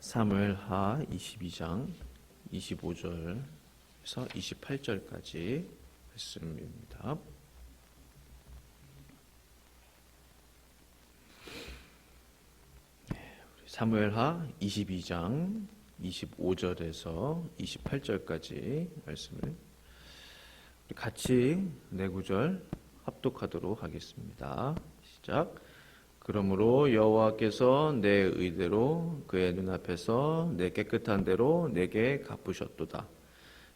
사무엘하 22장 25절에서 28절까지 말씀입니다. 사무엘하 22장 25절에서 28절까지 말씀을 같이 네 구절 합독하도록 하겠습니다. 시작. 그러므로 여호와께서 내 의대로 그의 눈앞에서 내 깨끗한 대로 내게 갚으셨도다.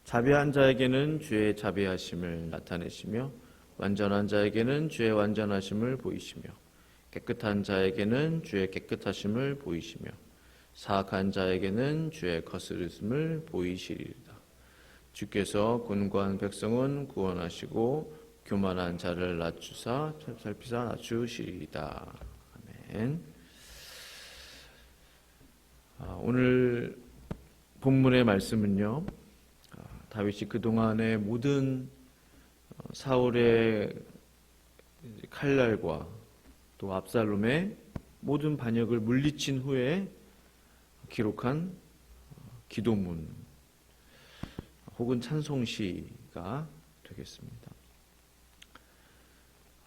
자비한 자에게는 주의 자비하심을 나타내시며 완전한 자에게는 주의 완전하심을 보이시며 깨끗한 자에게는 주의 깨끗하심을 보이시며 사악한 자에게는 주의 거스르심을 보이시리이다. 주께서 곤고한 백성은 구원하시고 교만한 자를 낮추사 살피사 낮추시리이다. 아멘. 오늘 본문의 말씀은요, 다윗이 그동안의 모든 사울의 칼날과 또 압살롬의 모든 반역을 물리친 후에 기록한 기도문 혹은 찬송시가 되겠습니다.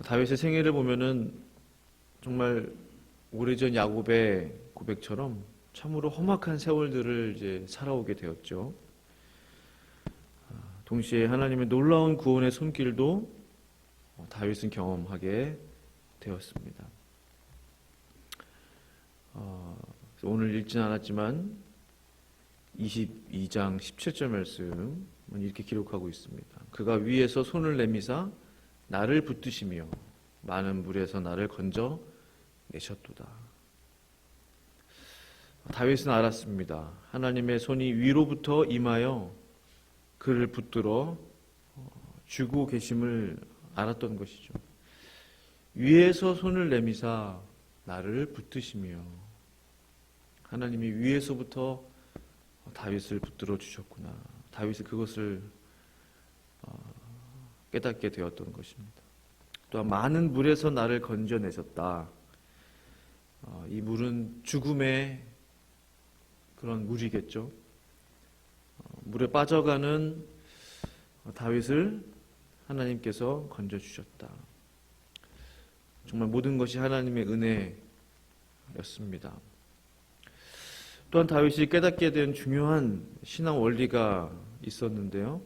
다윗의 생애를 보면은 정말 오래전 야곱의 고백처럼 참으로 험악한 세월들을 이제 살아오게 되었죠. 동시에 하나님의 놀라운 구원의 손길도 다윗은 경험하게 되었습니다. 오늘 읽진 않았지만 22장 17절 말씀은 이렇게 기록하고 있습니다. 그가 위에서 손을 내미사 나를 붙드시며 많은 물에서 나를 건져 내셨도다. 다윗은 알았습니다. 하나님의 손이 위로부터 임하여 그를 붙들어 주고 계심을 알았던 것이죠. 위에서 손을 내미사 나를 붙드시며, 하나님이 위에서부터 다윗을 붙들어 주셨구나. 다윗이 그것을 깨닫게 되었던 것입니다. 또한 많은 물에서 나를 건져내셨다. 이 물은 죽음의 그런 물이겠죠. 물에 빠져가는 다윗을 하나님께서 건져주셨다. 정말 모든 것이 하나님의 은혜였습니다. 또한 다윗이 깨닫게 된 중요한 신앙 원리가 있었는데요.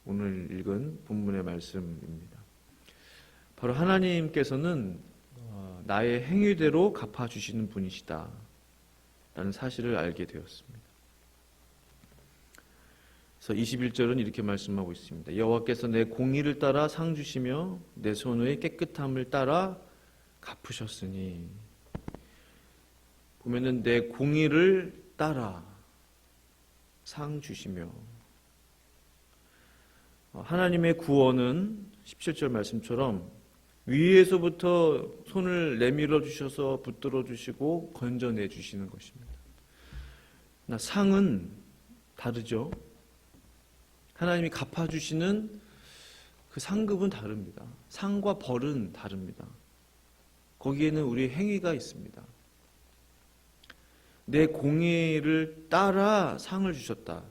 오늘 읽은 본문의 말씀입니다. 바로 하나님께서는 나의 행위대로 갚아주시는 분이시다 라는 사실을 알게 되었습니다. 그래서 21절은 이렇게 말씀하고 있습니다. 여호와께서 내 공의를 따라 상 주시며 내 손의 깨끗함을 따라 갚으셨으니, 보면은 내 공의를 따라 상 주시며, 하나님의 구원은 17절 말씀처럼 위에서부터 손을 내밀어 주셔서 붙들어 주시고 건져내 주시는 것입니다. 상은 다르죠. 하나님이 갚아주시는 그 상급은 다릅니다. 상과 벌은 다릅니다. 거기에는 우리의 행위가 있습니다. 내 공의를 따라 상을 주셨다.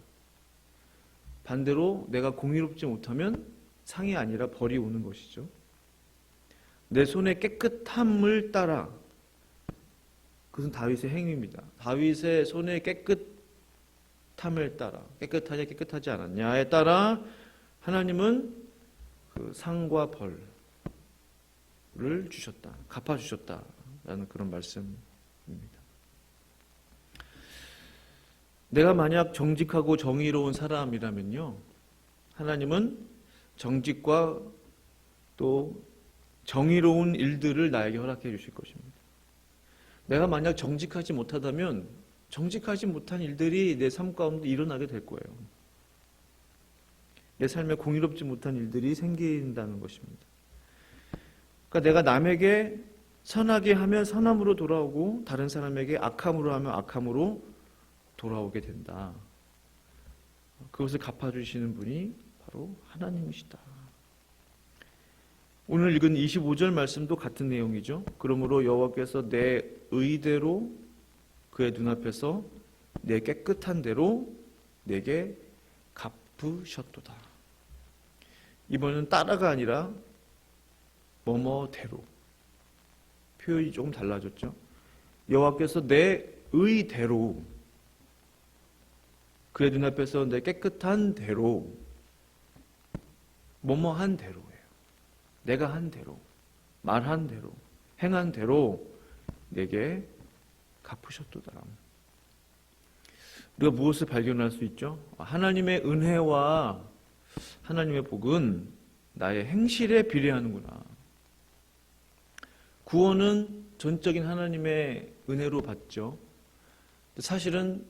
반대로 내가 공의롭지 못하면 상이 아니라 벌이 오는 것이죠. 내 손의 깨끗함을 따라, 그것은 다윗의 행위입니다. 다윗의 손의 깨끗함을 따라, 깨끗하냐 깨끗하지 않았냐에 따라 하나님은 그 상과 벌을 주셨다, 갚아주셨다라는 그런 말씀입니다. 내가 만약 정직하고 정의로운 사람이라면요, 하나님은 정직과 또 정의로운 일들을 나에게 허락해 주실 것입니다. 내가 만약 정직하지 못하다면 정직하지 못한 일들이 내 삶 가운데 일어나게 될 거예요. 내 삶에 공의롭지 못한 일들이 생긴다는 것입니다. 그러니까 내가 남에게 선하게 하면 선함으로 돌아오고 다른 사람에게 악함으로 하면 악함으로 돌아오게 된다. 그것을 갚아주시는 분이 바로 하나님이시다. 오늘 읽은 25절 말씀도 같은 내용이죠. 그러므로 여호와께서 내 의대로 그의 눈앞에서 내 깨끗한 대로 내게 갚으셨도다. 이번은 따라가 아니라 뭐뭐대로. 표현이 조금 달라졌죠. 여호와께서 내 의대로, 그의 눈앞에서 내 깨끗한 대로, 뭐뭐한 대로예요. 내가 한 대로, 말한 대로, 행한 대로 내게 갚으셨도다. 우리가 무엇을 발견할 수 있죠? 하나님의 은혜와 하나님의 복은 나의 행실에 비례하는구나. 구원은 전적인 하나님의 은혜로 받죠. 사실은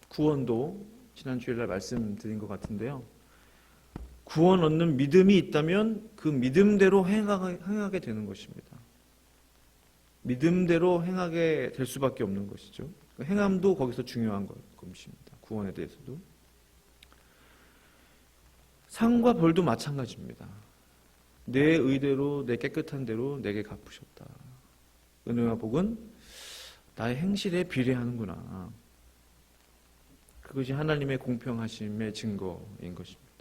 구원도 지난 주일날 말씀드린 것 같은데요. 구원 얻는 믿음이 있다면 그 믿음대로 행하게 되는 것입니다. 믿음대로 행하게 될 수밖에 없는 것이죠. 행함도 거기서 중요한 것입니다. 구원에 대해서도. 상과 벌도 마찬가지입니다. 내 의대로, 내 깨끗한 대로 내게 갚으셨다. 은혜와 복은 나의 행실에 비례하는구나. 그것이 하나님의 공평하심의 증거인 것입니다.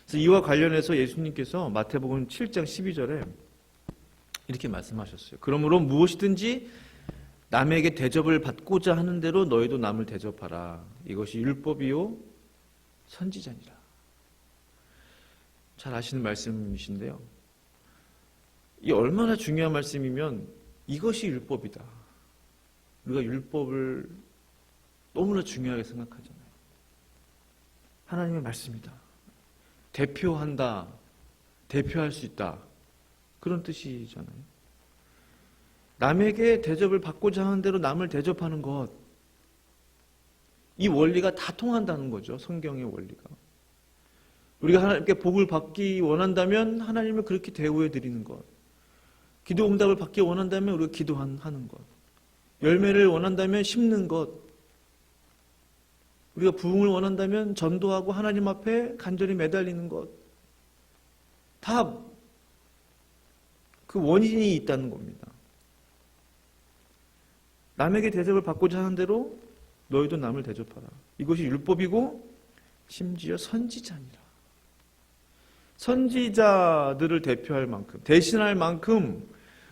그래서 이와 관련해서 예수님께서 마태복음 7장 12절에 이렇게 말씀하셨어요. 그러므로 무엇이든지 남에게 대접을 받고자 하는 대로 너희도 남을 대접하라. 이것이 율법이요 선지자니라. 잘 아시는 말씀이신데요. 이 얼마나 중요한 말씀이면 이것이 율법이다. 우리가 율법을 너무나 중요하게 생각하잖아요. 하나님의 말씀이다. 대표한다. 대표할 수 있다. 그런 뜻이잖아요. 남에게 대접을 받고자 하는 대로 남을 대접하는 것. 이 원리가 다 통한다는 거죠. 성경의 원리가. 우리가 하나님께 복을 받기 원한다면 하나님을 그렇게 대우해 드리는 것. 기도 응답을 받기 원한다면 우리가 기도하는 것. 열매를 원한다면 심는 것. 우리가 부흥을 원한다면 전도하고 하나님 앞에 간절히 매달리는 것. 다 그 원인이 있다는 겁니다. 남에게 대접을 받고자 하는 대로 너희도 남을 대접하라. 이것이 율법이고 심지어 선지자니라. 선지자들을 대표할 만큼, 대신할 만큼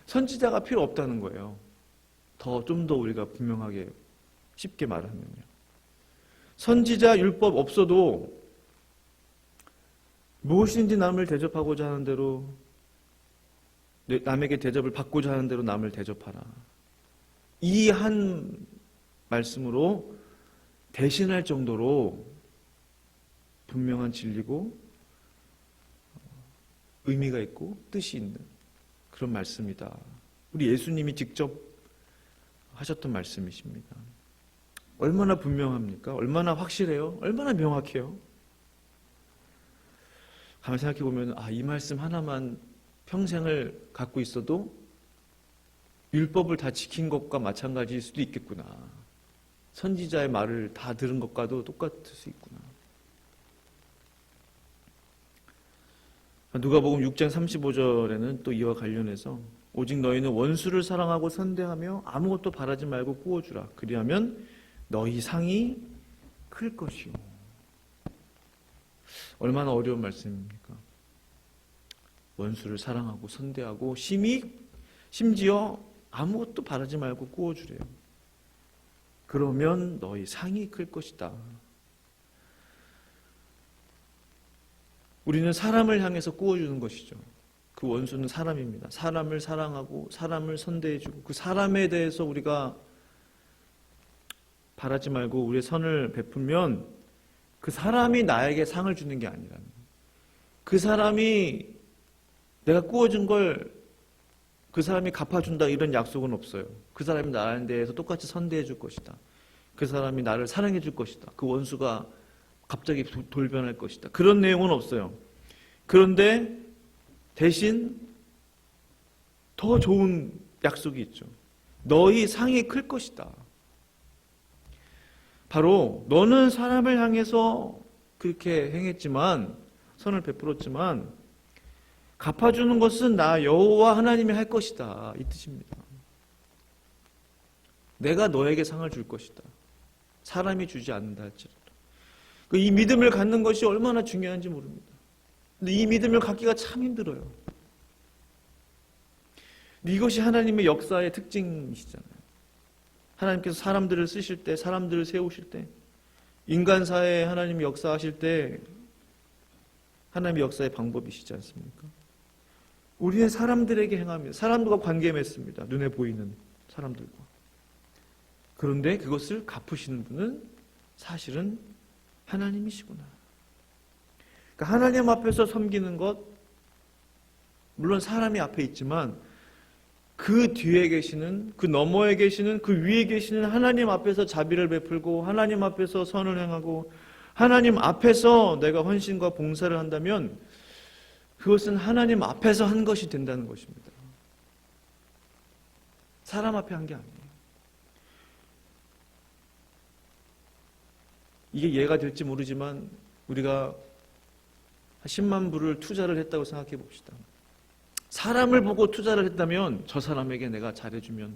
선지자가 필요 없다는 거예요. 좀 더 우리가 분명하게 쉽게 말하면요. 선지자 율법 없어도 무엇인지 남을 대접하고자 하는 대로, 남에게 대접을 받고자 하는 대로 남을 대접하라. 이 한 말씀으로 대신할 정도로 분명한 진리고 의미가 있고 뜻이 있는 그런 말씀이다. 우리 예수님이 직접 하셨던 말씀이십니다. 얼마나 분명합니까? 얼마나 확실해요? 얼마나 명확해요? 가만히 생각해 보면 이 말씀 하나만 평생을 갖고 있어도 율법을 다 지킨 것과 마찬가지일 수도 있겠구나. 선지자의 말을 다 들은 것과도 똑같을 수 있구나. 누가복음 6장 35절에는 또 이와 관련해서 오직 너희는 원수를 사랑하고 선대하며 아무것도 바라지 말고 꾸어주라. 그리하면 너희 상이 클 것이요. 얼마나 어려운 말씀입니까? 원수를 사랑하고 선대하고 심지어 아무것도 바라지 말고 꾸어주래요. 그러면 너희 상이 클 것이다. 우리는 사람을 향해서 꾸어주는 것이죠. 그 원수는 사람입니다. 사람을 사랑하고 사람을 선대해주고 그 사람에 대해서 우리가 바라지 말고 우리의 선을 베풀면 그 사람이 나에게 상을 주는 게 아니라 그 사람이 내가 꾸어준 걸 그 사람이 갚아준다 이런 약속은 없어요. 그 사람이 나에 대해서 똑같이 선대해 줄 것이다. 그 사람이 나를 사랑해 줄 것이다. 그 원수가 갑자기 돌변할 것이다. 그런 내용은 없어요. 그런데 대신 더 좋은 약속이 있죠. 너희 상이 클 것이다. 바로 너는 사람을 향해서 그렇게 행했지만 선을 베풀었지만 갚아주는 것은 나 여호와 하나님이 할 것이다. 이 뜻입니다. 내가 너에게 상을 줄 것이다. 사람이 주지 않는다 할지라도. 이 믿음을 갖는 것이 얼마나 중요한지 모릅니다. 근데 이 믿음을 갖기가 참 힘들어요. 근데 이것이 하나님의 역사의 특징이시잖아요. 하나님께서 사람들을 쓰실 때, 사람들을 세우실 때, 인간 사회에 하나님이 역사하실 때 하나님의 역사의 방법이시지 않습니까? 우리는 사람들에게 행합니다. 사람들과 관계 맺습니다. 눈에 보이는 사람들과. 그런데 그것을 갚으시는 분은 사실은 하나님이시구나. 그러니까 하나님 앞에서 섬기는 것, 물론 사람이 앞에 있지만 그 뒤에 계시는, 그 너머에 계시는, 그 위에 계시는 하나님 앞에서 자비를 베풀고 하나님 앞에서 선을 행하고 하나님 앞에서 내가 헌신과 봉사를 한다면 그것은 하나님 앞에서 한 것이 된다는 것입니다. 사람 앞에 한 게 아니에요. 이게 이해가 될지 모르지만 우리가 10만 불을 투자를 했다고 생각해 봅시다. 사람을 보고 투자를 했다면 저 사람에게 내가 잘해주면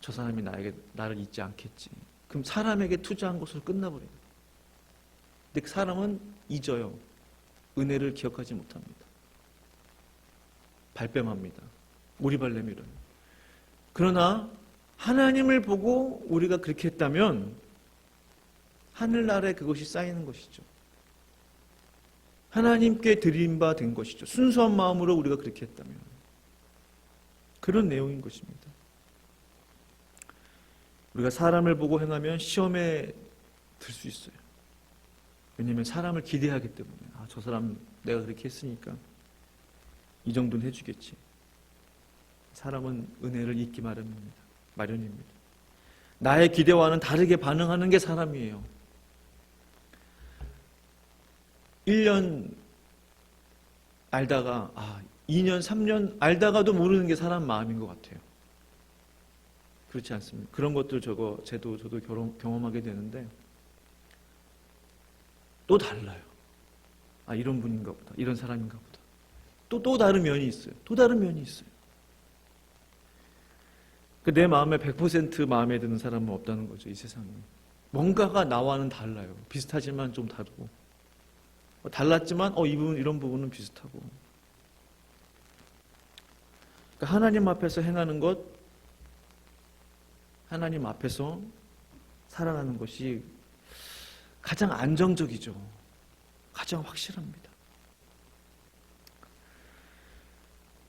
저 사람이 나를 잊지 않겠지. 그럼 사람에게 투자한 것으로 끝나버려요. 근데 그 사람은 잊어요. 은혜를 기억하지 못합니다. 발뺌합니다. 오리발 내밀어요. 그러나 하나님을 보고 우리가 그렇게 했다면 하늘나라에 그것이 쌓이는 것이죠. 하나님께 드린 바 된 것이죠. 순수한 마음으로 우리가 그렇게 했다면. 그런 내용인 것입니다. 우리가 사람을 보고 행하면 시험에 들 수 있어요. 왜냐하면 사람을 기대하기 때문에 저 사람 내가 그렇게 했으니까 이 정도는 해주겠지. 사람은 은혜를 잊기 마련입니다. 나의 기대와는 다르게 반응하는 게 사람이에요. 1년 알다가 2년, 3년 알다가도 모르는 게 사람 마음인 것 같아요. 그렇지 않습니까? 그런 것들 저도 경험하게 되는데 또 달라요. 이런 분인가 보다. 이런 사람인가 보다. 또 다른 면이 있어요. 또 다른 면이 있어요. 내 마음에 100% 마음에 드는 사람은 없다는 거죠. 이 세상에. 뭔가가 나와는 달라요. 비슷하지만 좀 다르고. 달랐지만 이 부분 이런 부분은 비슷하고. 그러니까 하나님 앞에서 행하는 것, 하나님 앞에서 살아가는 것이 가장 안정적이죠. 가장 확실합니다.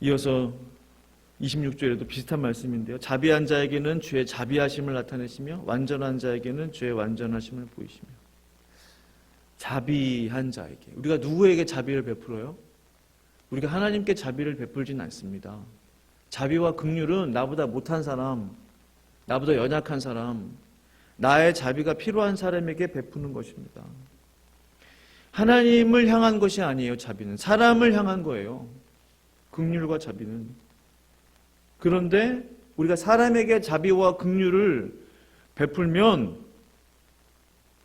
이어서 26절에도 비슷한 말씀인데요. 자비한 자에게는 주의 자비하심을 나타내시며 완전한 자에게는 주의 완전하심을 보이시며. 자비한 자에게. 우리가 누구에게 자비를 베풀어요? 우리가 하나님께 자비를 베풀진 않습니다. 자비와 긍휼은 나보다 못한 사람, 나보다 연약한 사람, 나의 자비가 필요한 사람에게 베푸는 것입니다. 하나님을 향한 것이 아니에요. 자비는 사람을 향한 거예요. 긍휼과 자비는. 그런데 우리가 사람에게 자비와 긍휼을 베풀면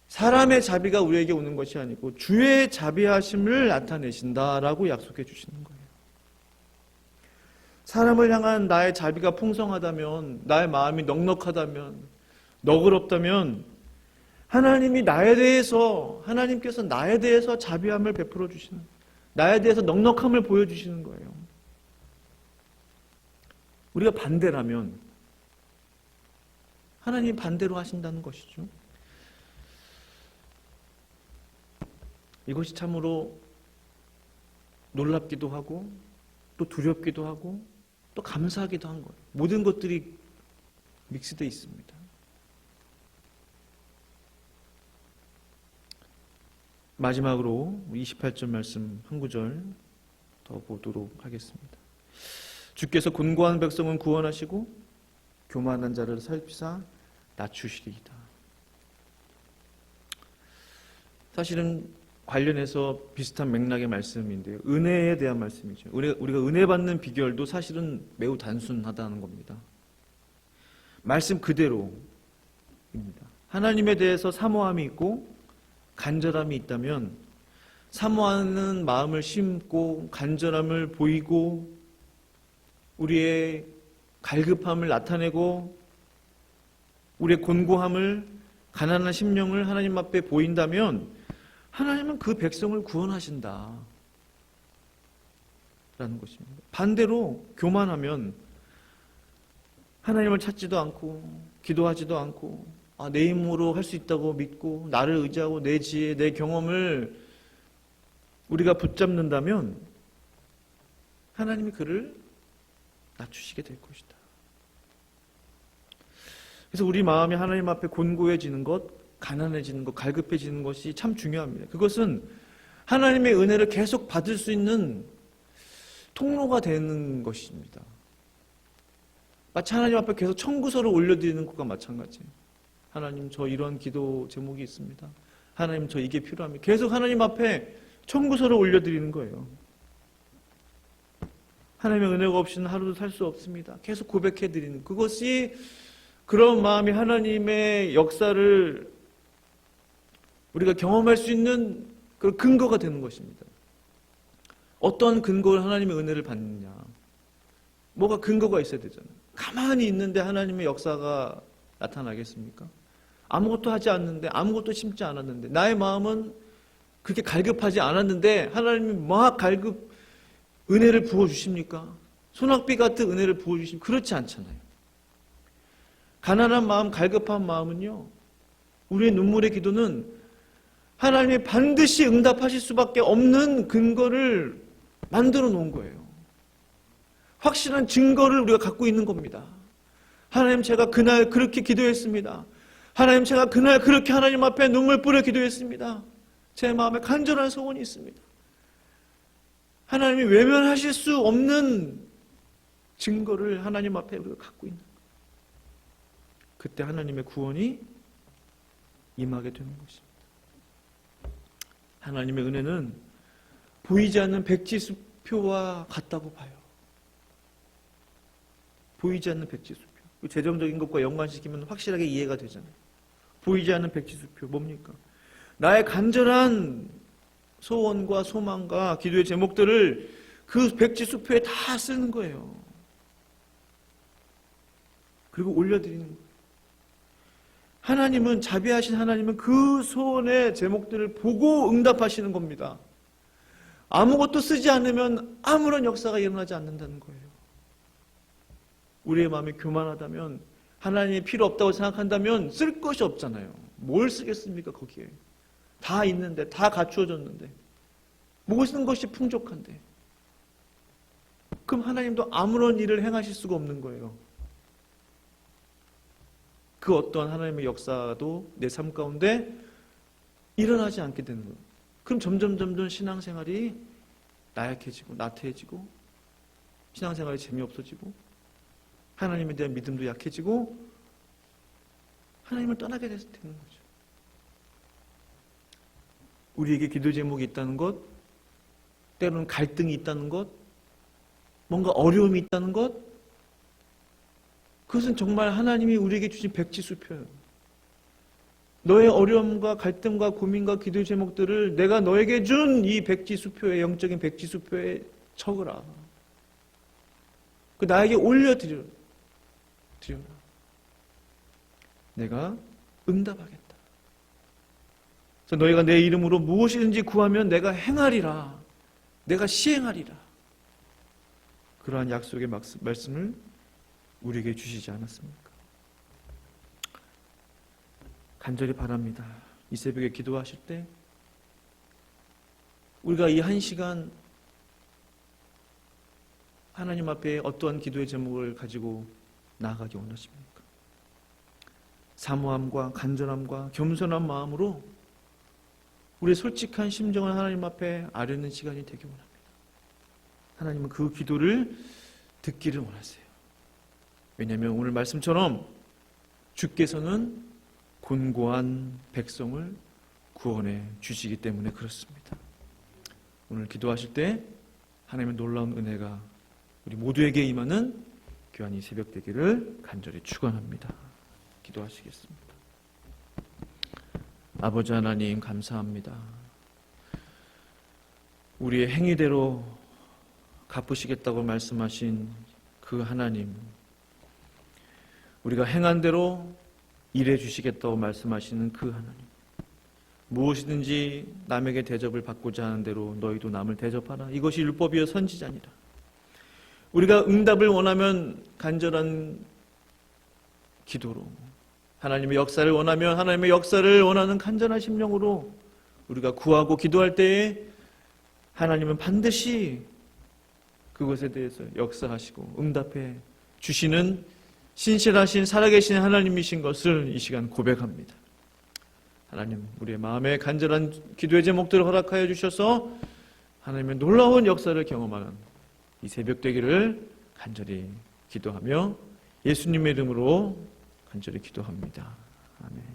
사람의 자비가 우리에게 오는 것이 아니고 주의 자비하심을 나타내신다라고 약속해 주시는 거예요. 사람을 향한 나의 자비가 풍성하다면, 나의 마음이 넉넉하다면, 너그럽다면 하나님께서 나에 대해서 자비함을 베풀어 주시는, 나에 대해서 넉넉함을 보여주시는 거예요. 우리가 반대라면 하나님이 반대로 하신다는 것이죠. 이것이 참으로 놀랍기도 하고 또 두렵기도 하고 또 감사하기도 한 거예요. 모든 것들이 믹스되어 있습니다. 마지막으로 28절 말씀 한 구절 더 보도록 하겠습니다. 주께서 곤고한 백성은 구원하시고 교만한 자를 살피사 낮추시리이다. 사실은 관련해서 비슷한 맥락의 말씀인데요. 은혜에 대한 말씀이죠. 우리가 은혜 받는 비결도 사실은 매우 단순하다는 겁니다. 말씀 그대로입니다. 하나님에 대해서 사모함이 있고 간절함이 있다면 사모하는 마음을 심고 간절함을 보이고 우리의 갈급함을 나타내고 우리의 곤고함을 가난한 심령을 하나님 앞에 보인다면 하나님은 그 백성을 구원하신다 라는 것입니다. 반대로 교만하면 하나님을 찾지도 않고 기도하지도 않고 내 힘으로 할 수 있다고 믿고 나를 의지하고 내 지혜, 내 경험을 우리가 붙잡는다면 하나님이 그를 낮추시게 될 것이다. 그래서 우리 마음이 하나님 앞에 곤고해지는 것, 가난해지는 것, 갈급해지는 것이 참 중요합니다. 그것은 하나님의 은혜를 계속 받을 수 있는 통로가 되는 것입니다. 마치 하나님 앞에 계속 청구서를 올려드리는 것과 마찬가지예요. 하나님, 저 이런 기도 제목이 있습니다. 하나님, 저 이게 필요합니다. 계속 하나님 앞에 청구서를 올려드리는 거예요. 하나님의 은혜가 없이는 하루도 살 수 없습니다. 계속 고백해드리는 그것이, 그런 마음이 하나님의 역사를 우리가 경험할 수 있는 그 근거가 되는 것입니다. 어떤 근거를 하나님의 은혜를 받느냐, 뭐가 근거가 있어야 되잖아요. 가만히 있는데 하나님의 역사가 나타나겠습니까? 아무것도 하지 않는데, 아무것도 심지 않았는데, 나의 마음은 그렇게 갈급하지 않았는데 하나님이 막 은혜를 부어주십니까? 소낙비 같은 은혜를 부어주십니까? 그렇지 않잖아요. 가난한 마음, 갈급한 마음은요, 우리의 눈물의 기도는 하나님이 반드시 응답하실 수밖에 없는 근거를 만들어 놓은 거예요. 확실한 증거를 우리가 갖고 있는 겁니다. 하나님, 제가 그날 그렇게 기도했습니다. 하나님, 제가 그날 그렇게 하나님 앞에 눈물 뿌려 기도했습니다. 제 마음에 간절한 소원이 있습니다. 하나님이 외면하실 수 없는 증거를 하나님 앞에 우리가 갖고 있는 거예요. 그때 하나님의 구원이 임하게 되는 것입니다. 하나님의 은혜는 보이지 않는 백지수표와 같다고 봐요. 보이지 않는 백지수표. 재정적인 것과 연관시키면 확실하게 이해가 되잖아요. 보이지 않는 백지수표 뭡니까? 나의 간절한 소원과 소망과 기도의 제목들을 그 백지수표에 다 쓰는 거예요. 그리고 올려드리는 거예요. 하나님은, 자비하신 하나님은 그 소원의 제목들을 보고 응답하시는 겁니다. 아무것도 쓰지 않으면 아무런 역사가 일어나지 않는다는 거예요. 우리의 마음이 교만하다면, 하나님이 필요 없다고 생각한다면 쓸 것이 없잖아요. 뭘 쓰겠습니까 거기에. 다 있는데, 다 갖추어졌는데, 모든 것이 풍족한데. 그럼 하나님도 아무런 일을 행하실 수가 없는 거예요. 그 어떤 하나님의 역사도 내 삶 가운데 일어나지 않게 되는 거예요. 그럼 점점 신앙생활이 나약해지고 나태해지고, 신앙생활이 재미없어지고, 하나님에 대한 믿음도 약해지고, 하나님을 떠나게 되는 거죠. 우리에게 기도 제목이 있다는 것, 때로는 갈등이 있다는 것, 뭔가 어려움이 있다는 것, 그것은 정말 하나님이 우리에게 주신 백지수표예요. 너의 어려움과 갈등과 고민과 기도의 제목들을 내가 너에게 준 이 백지수표에, 영적인 백지수표에 적으라. 그 나에게 올려드려라. 내가 응답하겠다. 그래서 너희가 내 이름으로 무엇이든지 구하면 내가 행하리라. 내가 시행하리라. 그러한 약속의 말씀을 우리에게 주시지 않았습니까? 간절히 바랍니다. 이 새벽에 기도하실 때 우리가 이 한 시간 하나님 앞에 어떠한 기도의 제목을 가지고 나아가기 원하십니까? 사모함과 간절함과 겸손한 마음으로 우리의 솔직한 심정을 하나님 앞에 아뢰는 시간이 되기 원합니다. 하나님은 그 기도를 듣기를 원하세요. 왜냐하면 오늘 말씀처럼 주께서는 곤고한 백성을 구원해 주시기 때문에 그렇습니다. 오늘 기도하실 때 하나님의 놀라운 은혜가 우리 모두에게 임하는 귀한 이 새벽 되기를 간절히 축원합니다. 기도하시겠습니다. 아버지 하나님, 감사합니다. 우리의 행위대로 갚으시겠다고 말씀하신 그 하나님, 우리가 행한 대로 일해 주시겠다고 말씀하시는 그 하나님, 무엇이든지 남에게 대접을 받고자 하는 대로 너희도 남을 대접하라. 이것이 율법이요 선지자니라. 우리가 응답을 원하면 간절한 기도로, 하나님의 역사를 원하면 하나님의 역사를 원하는 간절한 심령으로 우리가 구하고 기도할 때에 하나님은 반드시 그것에 대해서 역사하시고 응답해 주시는 신실하신 살아계신 하나님이신 것을 이 시간 고백합니다. 하나님, 우리의 마음에 간절한 기도의 제목들을 허락하여 주셔서 하나님의 놀라운 역사를 경험하는 이 새벽 되기를 간절히 기도하며 예수님의 이름으로 간절히 기도합니다. 아멘.